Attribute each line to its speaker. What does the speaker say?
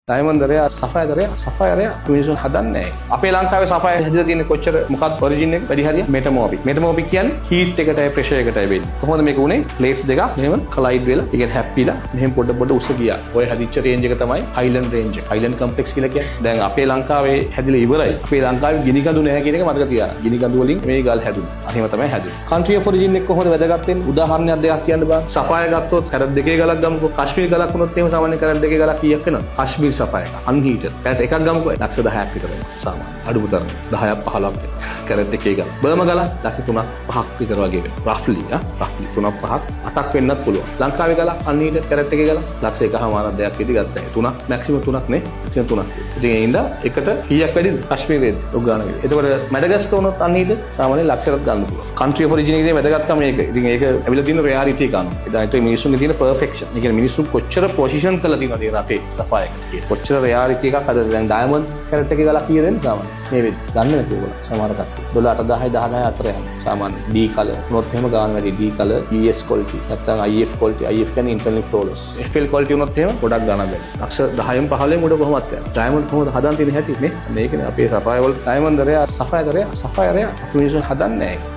Speaker 1: diamond රෙයා සෆයර් රෙයා මිනිස්සු හදන්නේ අපේ ලංකාවේ සෆයර් හැදලා තියෙන කොච්චර මොකක්ද ඔරිජින් එක වැඩි හරිය මෙටමෝපික් කියන්නේ හීට් එකටයි ප්‍රෙෂර් එකටයි වෙන්නේ කොහොමද මේක උනේ ප්ලේට්ස් දෙකක් මෙහෙම කොලයිඩ් වෙලා ඒක හැප්පිලා මෙහෙම පොඩ උස ගියා ඔය හැදිච්ච රේන්ජ් එක තමයි හයිලන්ඩ් රේන්ජ් එක හයිලන්ඩ් කම්ප්ලෙක්ස් කියලා කියන්නේ දැන් අපේ ලංකාවේ හැදිලා ඉවරයි අපේ ලංකාවේ ගිනි කඳු නැහැ කියන එක මතක තියාගන්න ගිනි කඳු වලින් මේ ගල් හැදුනේ අහිම තමයි හැදුනේ කන්ට්‍රි ඔෆ් ඔරිජින් එක කොහොමද වැදගත් වෙන්නේ උදාහරණයක් දෙකක් කියන්න බෑ සෆයර් ගත්තොත් කැරට් දෙකේ ගලක් ගමුකෝ කාශ්මීර ගලක් වුණොත් එහෙම සාමාන්‍ය කැරට් දෙකේ ගලක් කීයක් වෙනවද කාශ්මීර සෆයර් අන්හීටඩ් කැරට් එකක් ගමුකෝ ලක්ෂ 10ක් විතර වෙනවා සාමාන්‍ය අඩුම තරම 10ක් 15ක් කැරට් දෙකේ ගල බර්ම ගල ලක්ෂ 3ක් 5ක් විතර වගේ වෙනවා රෆ්ලි 3ක් 5ක් 8ක් වෙන්නත් පුළුවන් ලංකාවේ ගල අන්හීටඩ් කැරට් එකේ ගල ලක්ෂ 1.5 දෙයක් විතර ගත්තා 3ක් මැක්සිමම් 3ක් නේ මැක්සිමම් 3ක් ඉතින් ඒ ඉඳලා එකට කීයක් වැඩිද කාශ්මීරයේ උගානගේ එතකොට මැඩගස්කර් උනොත් අන්හීටඩ් සාමාන්‍ය ලක්ෂයක් ගන්න පුළුවන් කන්ට්‍රි ඔෆ් ඔරිජින් එකේ වැදගත්කම මේක ඉතින් ඒක ඇවිල්ලා තියෙන රියාලිටි එක අනුව ඉතින් මිනිස්සුන්ගේ තියෙන පර්ෆෙක්ෂන් ඒ කියන්නේ මිනිස්සු කොච්චර පොසිෂන් කරලා තියෙනවද ඒ රටේ සෆයර් එකට කොච්චර රියාලිටි එකක් අද දැන් ඩයමන්ඩ් කැරට් එකේ ගලක් කීයද එන්නේ සාමාන්‍ය මේ වෙද්දි ගන්න නැතුව ගල සමහර කට්ටිය $8 10 10 අතර යනවා සාමාන්‍ය D කලර් උනොත් එහෙම ගාන වැඩි D කලර් ES quality නැත්නම් IF quality IF කියන්නේ internal flawless FL quality උනොත් එහෙම ගොඩක් ගානක් වෙනවා ලක්ෂ 10න් 15න් උඩ කොහොමවත් යනවා ඩයමන්ඩ් කොහොමද හදන් තියෙන හැටි නේ මේකනේ අපේ සෆයර් වල ඩයමන්ඩ් රෙයා සෆයර් රෙයා මිනිස්සු හදන්නේ නැහැ